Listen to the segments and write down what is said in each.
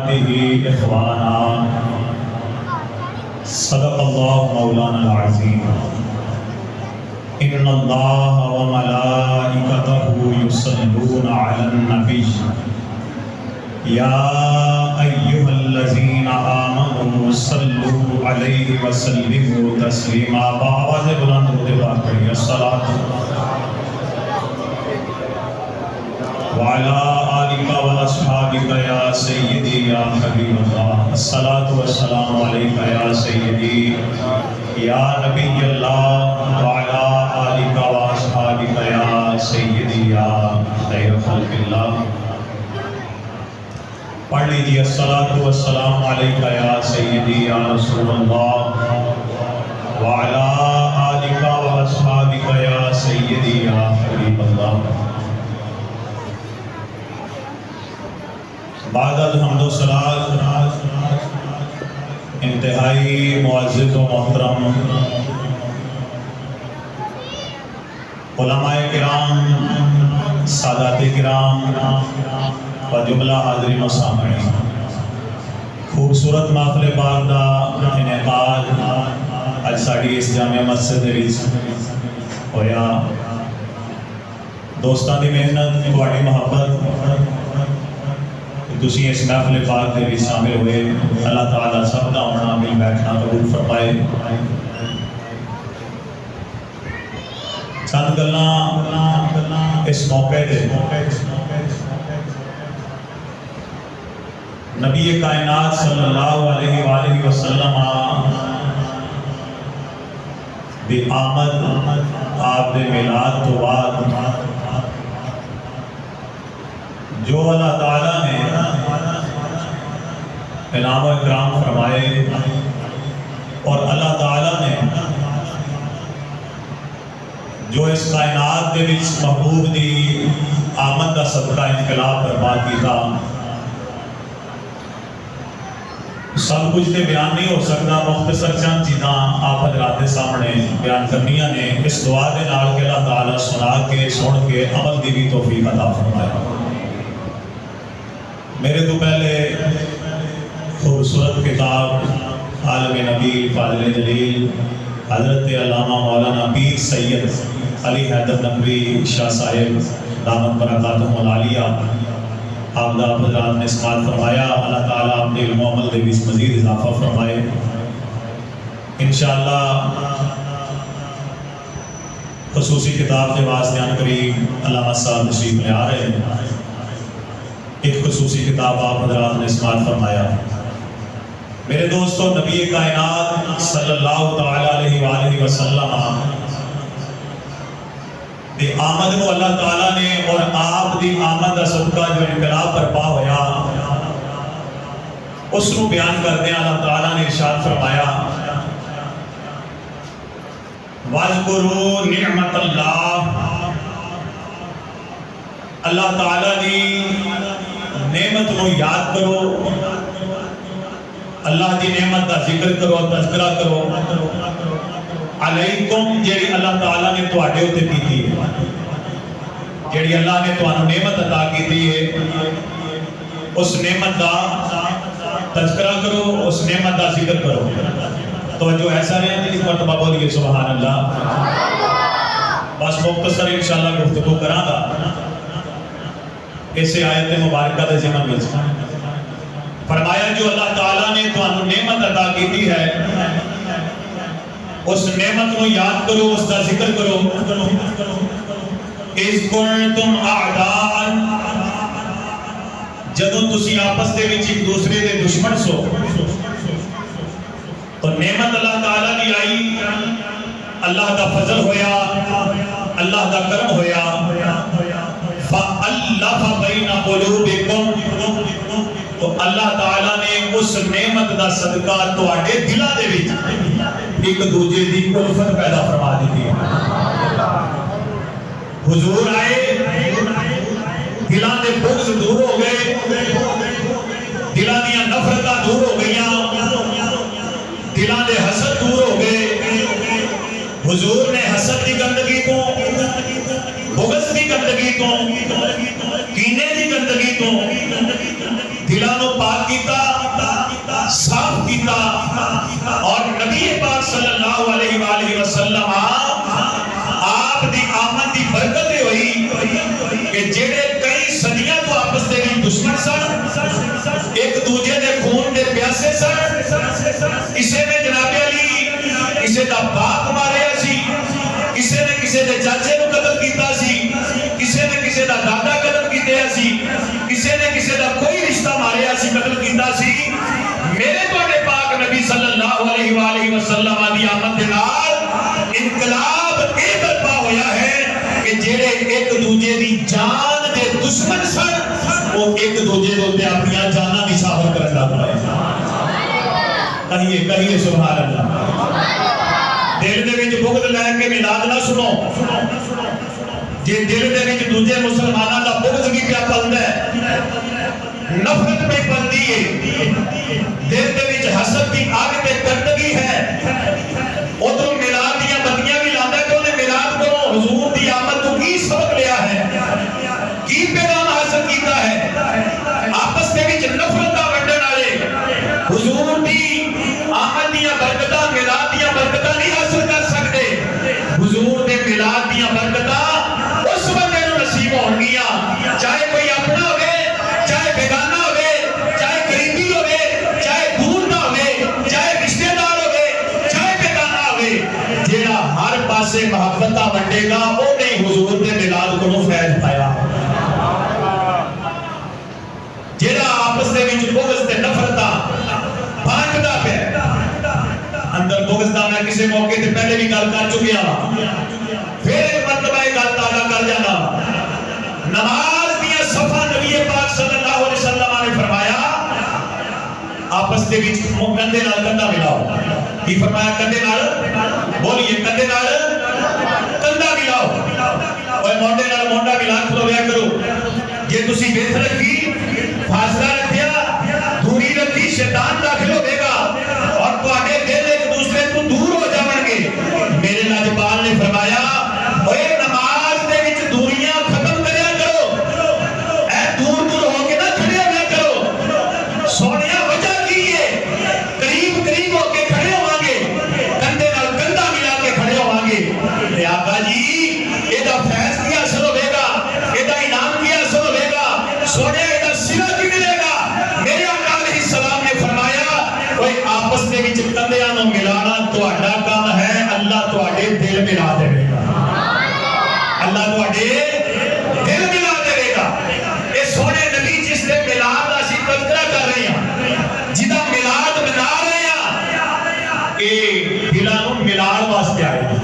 آیاته إخوانا صدق الله مولانا العظیم ان اللہ وملائکته یصلون علی النبی یا ایها الذین آمنوا صلوا علیہ وسلموا تسلیما. بآواز بلند درود پاک پڑھیے. الصلاۃ وعلى آلك وأصحابك يا سيدي يا حبيب الله. الصلاة والسلام عليك يا سيدي يا نبي الله وعلى آلك وأصحابك يا سيدي يا خير خلق الله. پڑھ لیجیے. الصلاة والسلام عليك يا سيدي يا رسول الله وعلى آلك وأصحابك يا سيدي يا حبيب الله. بعد الحمد و صلاۃ انتہائی معزز و محترم علماء کرام، سادات کرام و جملہ حاضرین و سامعین، خوبصورت محفل پاک دا انعقاد اج ساڈی اس جامع مسجد وچ ہویا. دوستاں دی محنت، تہاڈی محبت، تسی اس محفل پاک دے وچ شامل ہوئے. اللہ تعالیٰ سب دا آنا مل بیٹھنا قبول فرمائے. چند گلاں اس موقع دے نبی کائنات صلی اللہ علیہ وآلہ وسلم دی آمد، آپ دے میلاد تو بعد جو اللہ تعالیٰ نے انعام و اکرام فرمائے اور اللہ تعالیٰ نے جو اس کائنات دے وچ محبوب دی آمد کا صدقہ انقلاب برپا کیتا، سب کچھ تے بیان نہیں ہو سکتا. مختصر چند چیزاں آپ حضرات کے سامنے بیان کرنیاں نے اس دعا دے نال کہ اللہ تعالیٰ سنا کے سن کے عمل دی بھی توفیق عطا فرمائے. میرے تو پہلے خوبصورت کتاب عالم نبی فاضل جلیل حضرت علامہ مولانا پیر سید علی حیدر نقوی شاہ صاحب دامت برکاتہم العالیہ آپ دا حضرات نے سماعت فرمایا. اللہ تعالیٰ اپنے علم و عمل دے وچ مزید اضافہ فرمائے. انشاءاللہ خصوصی کتاب کے واسطے ان قریب علامہ صاحب تشریف لے آ رہے ہیں. ایک خصوصی کتاب آپ حضرات نے سماعت فرمایا. میرے دوستو، نبی کائنات صلی اللہ تعالیٰ علیہ وآلہ وسلم دی آمد کو اللہ تعالیٰ نے اور آپ دی آمد کا صدقہ جو انقلاب برپا ہویا اس کو بیان کردے اللہ تعالیٰ نے ارشاد فرمایا وَاذْكُرُوا نِعْمَةَ اللَّهِ. اللہ تعالیٰ دی نعمت کو یاد کرو، اللہ دی نعمت کا ذکر کرو، تذکرہ کرو. علیکم جیڑی اللہ تعالیٰ نے تواڈے اُتے کیتی ہے، جیڑی اللہ نے تانوں نعمت عطا کیتی ہے، اس نعمت کا تذکرہ کرو، اس نعمت کا ذکر کرو. توجہ ایسا رہے ہیں کہ مرتبہ بولیے سبحان اللہ. بس مختصر انشاءاللہ گفتگو کراں گا اسے آیت مبارکہ دے ضمن وچ. فرمایا جو اللہ تعالیٰ نے تانوں نعمت عطا کیتی ہے اس نعمت کو یاد کرو، اس کا ذکر کرو. اِذْ كُنْتُمْ أَعْدَاءً، جدوں تسی آپس دے وچ ایک دوسرے دے دشمن سو تو نعمت اللہ تعالیٰ دی آئی، اللہ دا فضل ہویا، اللہ دا کرم ہویا. فَأَلَّفَ بَيْنَ قُلُوبِكُمْ، تو اللہ تعالیٰ نے اس نعمت دا صدقہ تواڈے دلاں دے وچ ایک دوجے دی الفت پیدا فرما دیتی ہے. حضور آئے، دلاں دے بغض دور ہو گئے، دلاں دیاں نفرتاں دور ہو گئیاں، دلاں دے حسد دور ہو گئے. حضور نے حسد دی گندگی کو، بغض دی گندگی کو، کینے دی گندگی کو دلاں نوں پاک کیتا صاف کیتا اور نبی پاک صلی اللہ علیہ وآلہ وسلم آپ دی آمد دی برکت ہوئی کہ جڑے کئی صدیاں تو آپس دے بھی دشمن سن ایک دوجے دے خون دے پیاسے سن کسے نے جناب علی کسے دا باپ ماریا سی کسے نے کسے دے چاچے کو قتل کیتا سی کسے نے کسے دا دادا قتل کیتے سی کسے نے کسے دا کوئی رشتہ ماریا سی قتل کیتا سی میرے توڑے پاک نبی صلی اللہ علیہ وآلہ وسلم دی آمد دے نال انقلاب اے برپا ہویا ہے کہ جڑے ایک دوجے دی جان دے دشمن سن وہ ایک دوجے دے اپنی جاناں نثار کرن لگ پئے کہیے سبحان اللہ دل دے وچ بغض لے کے میلاد نہ سنو جے دل دے وچ دوجے مسلماناں دا بغض بھی پیا پلدا ہے نفرت پہ پلدی ہے دل دے وچ حسد دی آگ تے گندگی ہے ادھر میلاد دیاں بندیاں بھی لاندا کہ انہیں میلاد کرو حضور دی آمد تو کی سبق لیا ہے کی پیغام حاصل کیتا ہے آپس دے وچ نفرت ونڈن والے حضور دی آمد دیاں برکتاں میلاد دیاں برکتاں نہیں حاصل کر سکتے حضور دے میلاد دیاں برکتاں اس بندے نوں نصیب ہون گیاں چاہے کوئی اپنا ہوئے چاہے بیگانہ ہوئے چاہے قریبی ہوئے چاہے دور نہ ہوئے چاہے رشتہ دار ہوئے چاہے بیگانہ ہوئے جیڑا ہر پاسے محبتہ ونڈے گا وہ نہیں حضور دے میلاد کو فیض پایا جیڑا آپس دے وچ بغض تے نفرتاں بانٹدا پیا اندر بغض دا میں کسی موقع تے پہلے بھی گل کر چکیا پھر ایک مرتبہ یہ گل تازہ کر جانا نماز دیا صفحہ نبی پاک صلی اللہ علیہ وسلم نے فرمایا آپس دے وچ کندھے نال کندھا ملاؤ کی فرمایا کندھے نال بولیے کندھے نال کندھا ملاؤ اوے مونڈے نال مونڈا ملا کھلویا کرو جے تسی بیت رکھی فاصلہ رکھیا دوری رکھی شیطان داخل ہوے گا اور تواڈے دل ایک دوسرے تو دور ہو جاون گے میرے لاجپال نے فرمایا اوے نماز دے وچ دوریاں ختم کریا کرو اے دور دور ہو کے نہ کھڑے ہویا کرو سونیا وجہ کی ہے قریب قریب ہو کے کھڑے ہوواں گے کندھے نال کندھا ملا کے کھڑے ہوواں گے تے آقا جی اے دا فیض کی حاصل ہوے گا اے دا انعام کی حاصل ہوے گا سونے اے دا صلہ کی ملے گا میرے آقا علیہ السلام نے فرمایا اوے آپس دے وچ کندھیاں نوں ملانا تہاڈا کام ہے اللہ تہاڈے دل ملا دے گا اللہ تہاڈے دل ملا دے گا اے سونے نبی جس دے میلاد دا اسی تذکرہ کر رہے ہیں جدا میلاد منا رہے ہیں اے دلاں نوں ملان واسطے آئے ہیں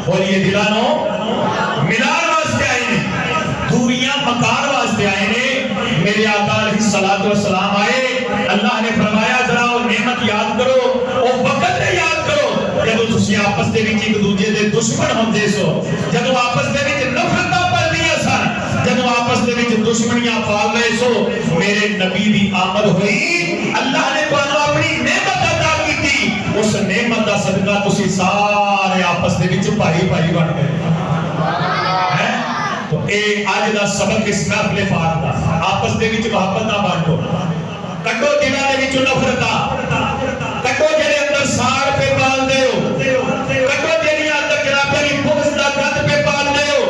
بولیے دلاں نوں ملان واسطے آئے ہیں دوریاں مکان واسطے آئے ہیں میرے آقا علیہ الصلوۃ والسلام آئے اللہ نے فرمایا ذرا وہ نعمت یاد کرو وہ وقت یاد کرو جب تسی آپس دے وچ ایک دوجے دے دشمن ہوندے سو جب آپس دے وچ نفرتاں پلدیاں سن جب آپس دے وچ دشمنیاں پال رہے سو میرے نبی دی آمد ہوئی اللہ نے تانوں اپنی نعمت عطا کیتی اس نعمت دا صدقہ تسی سارے آپس دے وچ بھائی بھائی بن گئے تو اے آج دا سبق اس محفل پاک دا آپس دے وچ محبت نہ بانٹو کٹو دلاں دے وچ نفرتاں کٹو جڑے اندر ساڑ پہ پال دے ہو کٹو جڑیاں اندر جنابی بغض دا گند پہ پال دے ہو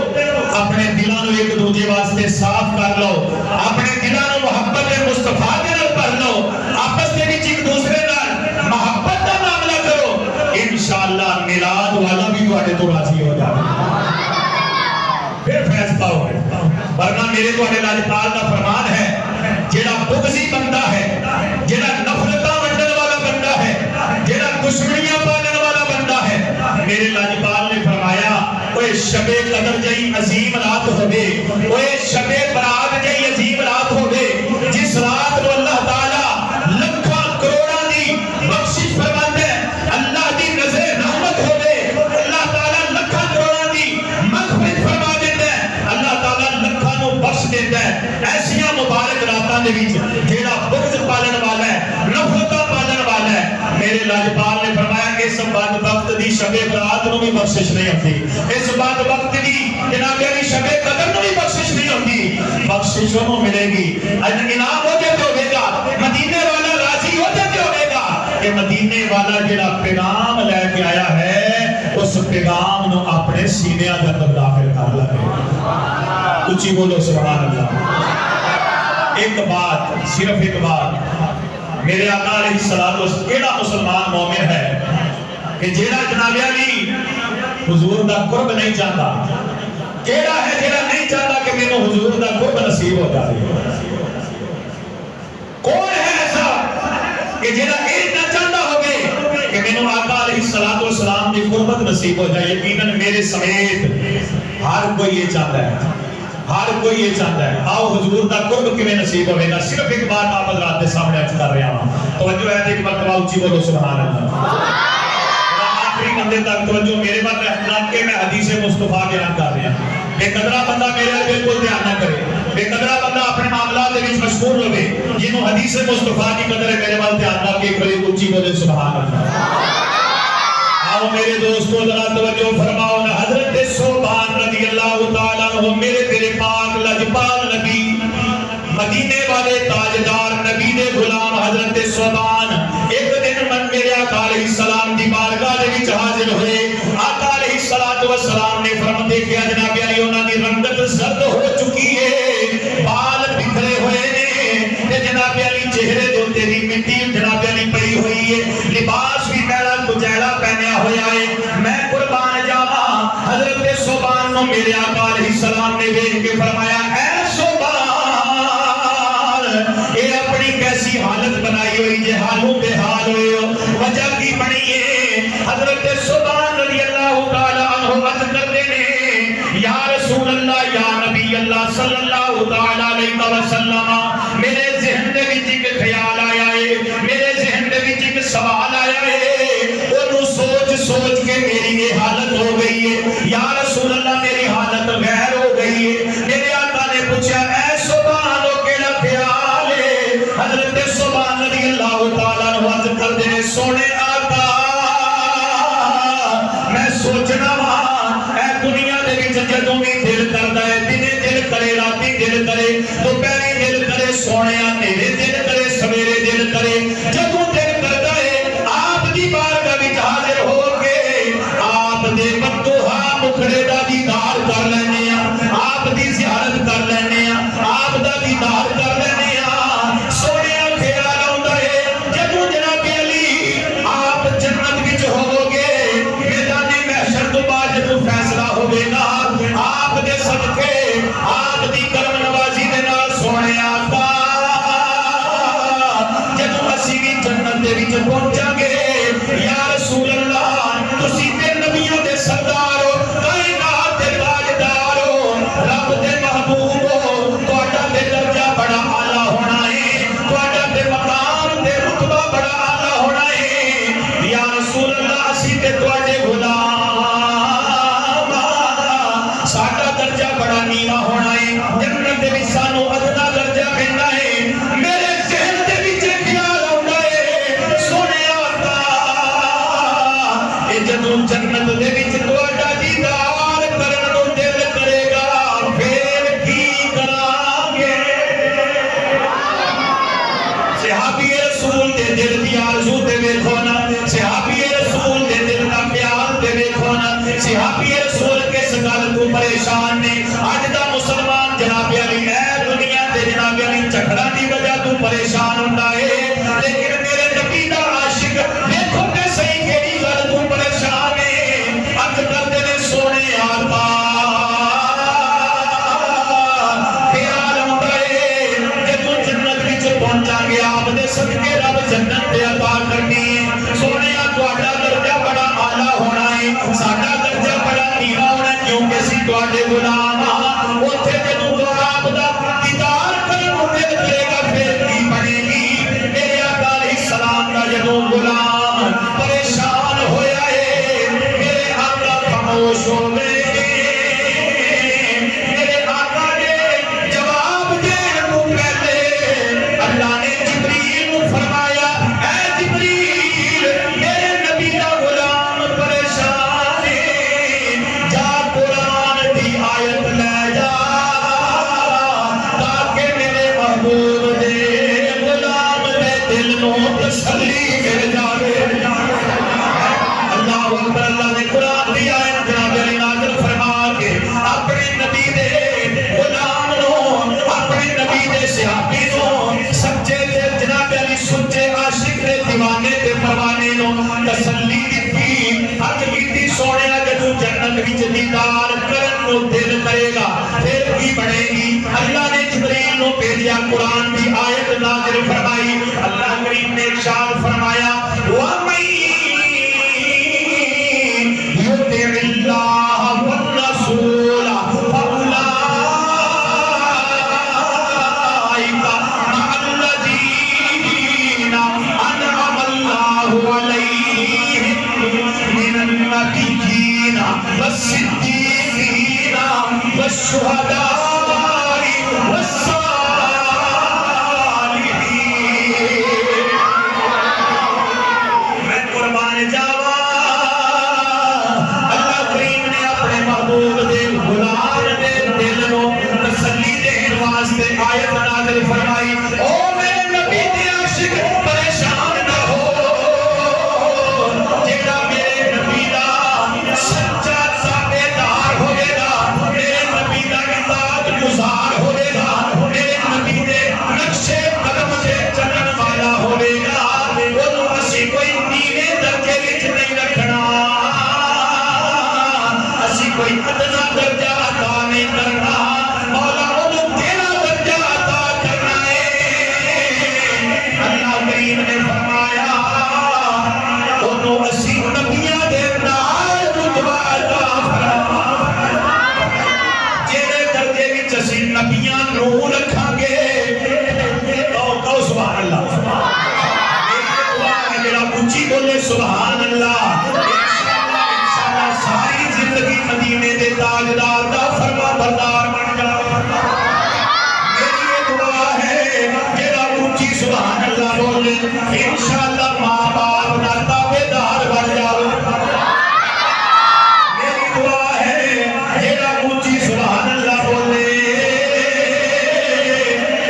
اپنے دلاں نوں ایک دوجے واسطے صاف کر لو اپنے دلاں نوں محبت مصطفیٰ دے نال بھر لو آپس دے وچ ایک دوسرے نال محبت دا معاملہ کرو انشاءاللہ میلاد والا بھی تواڈے تو راضی ہو جائے پھر فیض پاؤ گے ورنہ میرے تواڈے لاجپال دا فرمان ہے جیڑا بغضی بندہ ہے جیڑا نفرتاں ونڈن والا بندہ ہے جیڑا دشمنیاں پالن والا بندہ ہے میرے لاجپال نے فرمایا اوے شب قدر جئی عظیم رات ہوے اوے شب برات جئی عظیم رات ہوے جس رات کو اللہ تعالی لکھاں کروڑاں دی بخشش فرماندا ہے اللہ دی نظر رحمت ہوے اللہ تعالی لکھاں کروڑاں دی مغفرت فرما دیندا ہے اللہ تعالی لکھاں نوں بخش دیندا ہے ایسیاں مبارک راتاں دے وچ جیڑا بغض پالن والا ہے نفرتاں پالن والا ہے میرے لاجپال نے فرمایا اس بد وقت دی شب برات نوں بھی بخشش نہیں ہوندی اس بد وقت دی جناب علی شب قدر نوں بھی بخشش نہیں ہوندی بخشش انہوں ملے گی انعام ہو کے ہوے گا مدینے کہ مدینے والا جڑا پیغام لے کے آیا ہے اس پیغام نو اپنے سینے اندر داخل کر لے. اچھی بولو سبحان اللہ. ایک بات، صرف ایک بات، میرے آقا علیہ السلام کیڑا مسلمان مومن ہے کہ جیڑا جناب علی حضور دا قرب نہیں چاہتا؟ کیڑا ہے جیڑا نہیں چاہتا کہ میں حضور دا قرب نصیب ہو جائے؟ کون ہے ایسا کہ جیڑا یہ نہ چاہتا ہوگے کہ میں آقا علیہ السلام کی قربت نصیب ہو جائے؟ یقیناً میرے سمیت ہر کوئی یہ چاہتا ہے، ہر کوئی یہ چاہتا ہے. آؤ حضور دا قرب کیویں نصیب ہوے گا؟ صرف ایک بات آپ حضرات کے سامنے عرض کر رہا ہوں. توجہ ہے ایک مرتبہ اونچی بولو سبحان اللہ. آخری بندے تک توجہ میرے پر رکھ کے میں حدیث مصطفیٰ بیان کر رہا ہوں. بے قدرہ بندہ میرے بالکل دھیان نہ کرے. بے قدرہ بندہ اپنے معاملات کے وچ مشغول ہوے. جنوں حدیث مصطفیٰ کی قدر ہے میرے وال دھیان رکھ کے کھڑی اونچی بولے سبحان اللہ. آؤ میرے دوستو ذرا توجہ فرماؤ نا. حضرت ثوبان رضی اللہ تعالیٰ عنہ میرے تیرے پاک لجپال نبی مدینے والے تاجدار نبی دے غلام حضرت ثوبان ایک دن من میرے آقا علیہ السلام دی بارگاہ دے وچ حاضر ہوئے. آقا علیہ السلام نے فرماتے کہ جناب علی انہاں دی رنگت زرد ہو چکی ہے، بال بکھرے ہوئے نے تے جناب علی چہرے دے اوتے دی مٹی جناب علی پئی ہوئی ہے، لباس بھی میلا کچیلا پہنیا ہوا ہے. میں قربان جاواں حضرت ثوبان نو میرے آقا علیہ السلام نے دیکھ کے فرمایا اے ثوبان اے اپنی کیسی حالت بنائی ہوئی جے حالوں بے حال ہوئے ہو، وجہ کی بنی ہے؟ حضرت ثوبان رضی اللہ تعالی عنہ عرض کرتے ہیں یا رسول اللہ یا نبی اللہ صلی اللہ تعالی علیہ وسلم میرے ذہن دے وچ ایک خیال آیا ہے، میرے ذہن دے وچ ایک سوال آیا ہے، اونوں سوچ سوچ کے میری یہ حالت ہو گئی ہے. یا رسول اللہ میری حالت غیر ہو گئی ہے. میرے آقا نے پوچھا اے ثوبان او کیڑا خیال ہے؟ حضرت ثوبان رضی اللہ تعالیٰ عنہ عرض کرتے ہیں سونے آقا میں سوچنا وا اے دنیا دے وچ جدوں بھی دل کردا ہے، دنے دل کرے، راتی دل کرے، دوپہری دل کرے، سونیا نیرے دل کرے، سویرے دل کرے، جدوں دل کردا ہے آپ دی بارگاہ وچ حاضر ہو کے آپ دے مدوحا مکھڑے دا دیدار کر لینے ہاں، آپ دی زیارت کر لینے ہاں، آپ دا دیدار کر لینے ہاں. سونیا خیال آوندا ہے جدوں جناب علی آپ جنت وچ ہوو گے، میدان محشر تو بعد جدوں فیصلہ ہوے گا آپ دے صدقے آپ دی کرم نوازی دے نال سونے آقا جدوں اسی بھی جنت دے وچ پہنچاں گے یا رسول اللہ تسی تے نبیوں دے سردار ہو، کائنات دے تاجدار ہو، رب دے محبوب ہو، تہاڈا تے درجہ بڑا اعلی ہونا ہے، تہاڈا تے مقام تے رتبہ بڑا اعلی ہونا ہے. یا رسول اللہ اسی تے تہاڈے غلام ساڈا درجہ بڑا نیواں ہونا ہے، جنت دے وچ سانو ادنا درجہ ملنا ہے. میرے ذہن دے وچ خیال آوندا ہے سونے آقا اے جدوں جنت دے وچ تہاڈا دیدار کرن نوں دل کرے گا پھر کی کران گے؟ صحابی رسول دے دل دی آرزو تے ویکھو نا، صحابی رسول دے دل دا خیال تے ویکھو نا. صحابی رسول کس گل تو پریشان نے؟ اج دا مسلمان جناب علی اے دنیا تے جناب علی چکھڑا دی وجہ تو پریشان ہوندا ہے، لیکن میرے نبی دا عاشق دیکھو تے صحیح کیڑی گل تو پریشان ہے. عرض کردے نے سونے آقا خیال آوندا ہے جدوں جنت وچ پہنچاں گے آپ دے صدقے رب جنت تے عطا کرنی ہے. سونے تہاڈا درجہ بڑا اعلی ہونا ہے، ساڈا درجہ بڑا نیواں ہونا ہے کیونکہ اسی تہاڈے غلام ہاں. اوتھے جدوں آپ دا دیدار کرن نوں دل کرے گا پھر کی بنے گی؟ میرے آقا علیہ السلام دا جدوں غلام پریشان ہویا ہے میرے آقا خاموش ہو گئے. میرے آقا نے جواب دین تو پہلے اللہ نے جبریل نوں فرمایا تسلی مل جائے۔ اللہ اکبر۔ اللہ نے قرآن دی آیت جناب علی نازل فرما کے اپنے نبی دے غلام نو، اپنے نبی دے صحابی نو، سچے تے جناب علی سچے عاشق دے دیوانے تے پروانے نو تسلی دیتی، حق کیتی سونیا جدوں جنت وچ دیدار کرن نو دل کرے گا پھر کی بنے گی۔ اللہ نے جبریل نو بھیجیا، قرآن دی آیت نازل فرمائی۔ اللہ کریم نے ارشاد فرمایا وَمَن يُطِعِ اللَّهَ وَالرَّسُولَ فَأُولَٰئِكَ مَعَ الَّذِينَ أَنْعَمَ اللَّهُ عَلَيْهِم مِّنَ النَّبِيِّينَ وَالصِّدِّيقِينَ وَالشُّهَدَاءِ آیت نازل فرمائی او میرے نبی دے عاشق پریشان نہ ہو، جیڑا میرے نبی دا سچا تابعدار ہوئے گا، میرے نبی دا اطاعت گزار ہوئے گا، میرے نبی دے نقشے قدم سے چلن والا ہوئے گا، انہوں اسی کوئی نیویں درجے وچ نہیں رکھنا، اسی کوئی ادنا درجہ عطا نہیں کرنا، مولا نے فرمایا انہوں اسی نبیاں دے نال رتبہ عطا فرما، جیڑے درجے وچ اسی نبیاں نو رکھاں گے کہو سبحان اللہ۔ میری دعا ہے جڑا اونچی بولے سبحان اللہ، انشاءاللہ ساری زندگی مدینے دے تاجدار دا فرما بردار بن جائے۔ سبحان اللہ بولے انشاءاللہ ماں باپ نہ تابعدار بن جاؤ۔ میری دعا ہے جیڑا اونچی سبحان اللہ بولے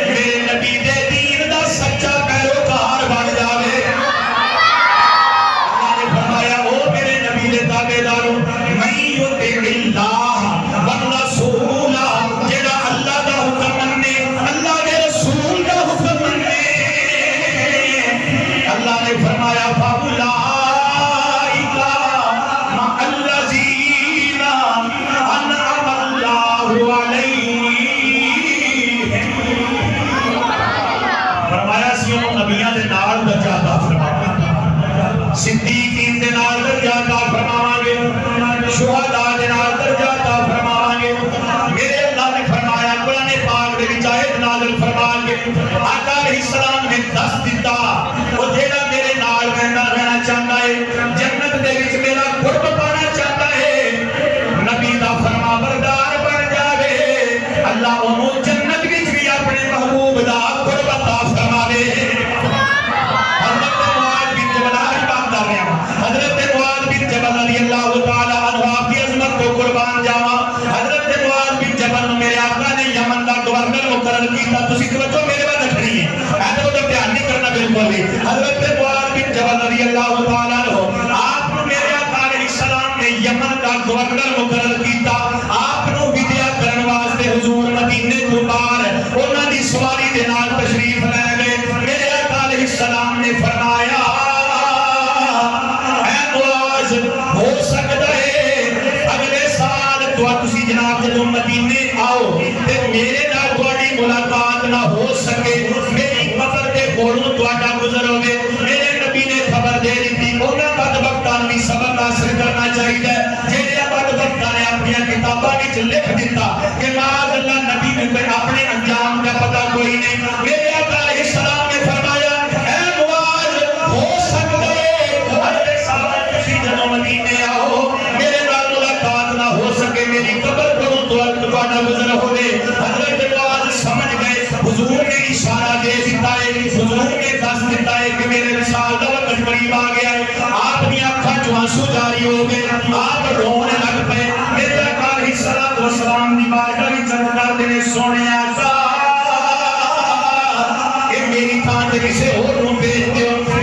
میرے نبی دے دین دا سچا پیروکار بن جاوے۔ اللہ نے فرمایا او میرے نبی دے تابعداروں من یطع اللہ والرسول، جیڑا اللہ دا حکم منے، اللہ دے رسول دا حکم منے، اللہ نے فرمایا فَأُولَٰئِكَ مَعَ الَّذِينَ أَنْعَمَ اللَّهُ عَلَيْهِمْ۔ فرمایا سیوں نبیاں دے نال درجہ عطا فرماواں گے، صدیقین دے نال درجہ عطا فرماواں گے، شہداء دے نال درجہ عطا فرماواں گے۔ میرے اللہ نے فرمایا قرآن پاک دے وچ آیت نازل فرما کے آقا علیہ السلام نے دس دیتا وہ جیڑا میرے نال رہنا چاہتا ہے، جنت دے وچ میرا قرب پانا چاہتا ہے، نبی دا فرما بردار بن جاوے، اللہ انہوں جنت وچ بھی اپنے محبوب دا قرب عطا فرماوے۔ حضرت معاذ بن جبل حضرت معاذ بن جبل رضی اللہ تعالی عنہ آپ کی عظمت کو قربان جاواں۔ حضرت معاذ بن جبل میرے آقا نے یمن دا گورنر مقرر کیتا، تسی توجہ میرے بعد رکھنی ہے، ایسا تو دھیان نہیں کرنا بالکل بھی۔ حضرت معاذ بن جبل رضی اللہ تعالی عنہ آپ کو میرے آقا علیہ السلام نے یمن دا گورنر مقرر کیتا، آپ کو ودیا کرن واسطے حضور مدینے تو باہر انہاں دی سواری دے نال تشریف لے گئے۔ میرے آقا علیہ السلام نے فرمایا اے معاذ ہو سکتا ہے اگلے سال تسی جناب جدوں مدینے آؤ تے میرے نال تہاڈی ملاقات نہ ہو سکے، میری قبر دے کولوں تہاڈا گزر ہوے۔ میرے نبی نے خبر دے دتی انہاں بدبختاں نوں سبق حاصل کرنا چاہیے، جہڑے بدبختاں نے اپنی کتاباں وچ لکھ دیتا کہ معاذ اللہ نبی نے کوئی اپنے انجام کا پتہ کوئی نہیں۔ میرے آقا علیہ السلام نے فرمایا اے معاذ ہو سکتا ہے اگلے سال تسی جدوں مدینے آؤ میرے نال ملاقات نہ ہو سکے، میری قبر کولوں تہاڈا گزر ہوے۔ حضرت معاذ سمجھ گئے حضور نے اشارہ دے دیتا ہے، حضور نے دس دیتا ہے کہ میرے وصال دا وقت قریب آ گیا ہے۔ آپ نے اکھاں چوں آنسو جاری ہو گئے، آپ رونے لگ پے۔ میرے آقا علیہ السلام دی بارگاہ وچ عرض کردے نے سونے آقا کہ میری تھاں تے کسے ہور نوں بھیج دیو۔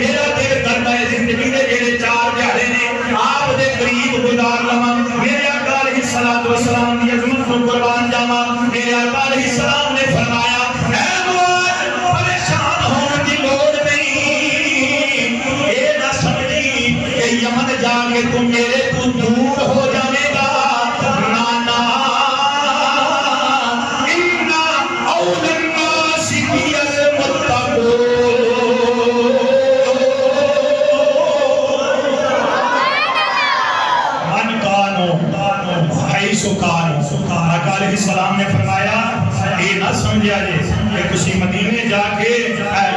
سمجھا جے کہ تسی مدینے جا کے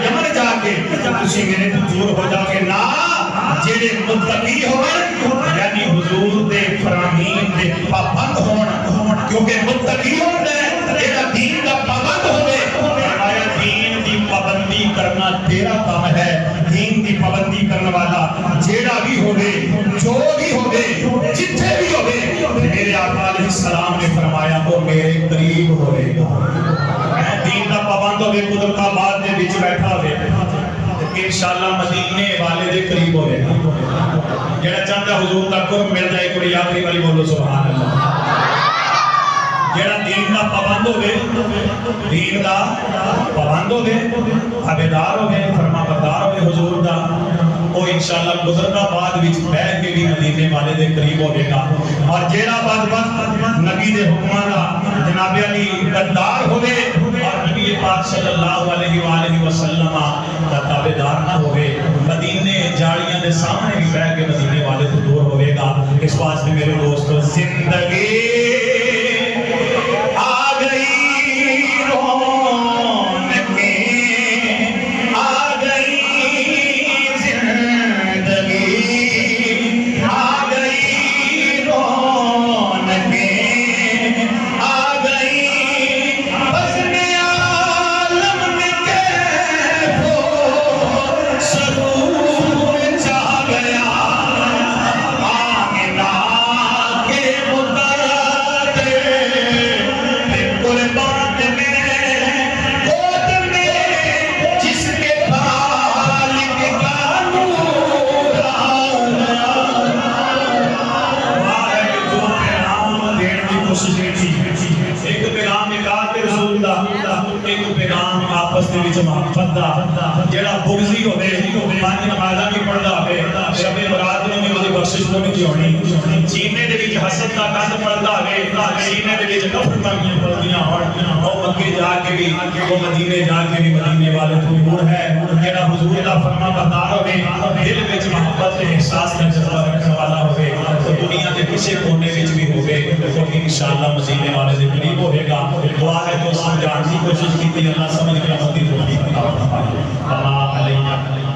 یمن جا کے تسی میرے تو دور ہو جاؤ گے نا جڑے متقی ہون یعنی حضور دے فرامین دے پابند ہون کیونکہ متقی ہون جڑا دین دا پابند ہوے آیا دین دی پابندی کرنا تیرا کام ہے دین دی پابندی کرنے والا جیڑا بھی ہوے جو بھی ہوے جتھے بھی ہوے میرے آقا علیہ السلام نے فرمایا وہ میرے قریب ہوے گا دین دا پابند ہوے قدرت آباد دے وچ بیٹھا ہوے انشاءاللہ مدینے والے دے قریب ہوے گا جڑا چاہتا حضور دا قرب مل جائے کوئی آخری والی بولو سبحان اللہ جڑا دین دا پابند ہوے دین دا پابند ہوے تابعدار ہوے فرما بردار ہوے حضور دا وہ انشاءاللہ گزرتا بعد وچ بیٹھ کے بھی مدینے والے دے قریب ہوے گا اور جیڑا بدبخت نبی دے حکماں دا جناب علی غدار ہوے اور نبی پاک صلی اللہ علیہ وآلہ وسلم دا تابعدار نہ ہوے مدینے جاڑیاں دے سامنے بھی بیٹھ کے مدینے والے تو دور ہوے گا اس واسطے میرے دوستو زندگی محبت دا جڑا بغضی ہوے پانچ نمازاں بھی پڑھدا ہوے شب برات میں بھی بخشش تو نہیں ہونی سینے دے وچ حسد دا گند پڑھدا ہوے سینے دے وچ نفرتاں پڑھدیاں ہون او مکے جا کے بھی او مدینے جا کے بھی مدینے والے تو دور ہے جڑا حضور دا فرما بردار ہوے دل وچ محبت تے احساس دا جذبہ رکھنے والا ہوے تو دنیا دے کسے کونے وچ بھی ہوے تو انشاءاللہ مدینے والے دے قریب ہوے گا دعا ہے تو سمجھان دی کوشش کیتی اللہ سمجھ کے توفیق عطا فرمائے اللہ علیہ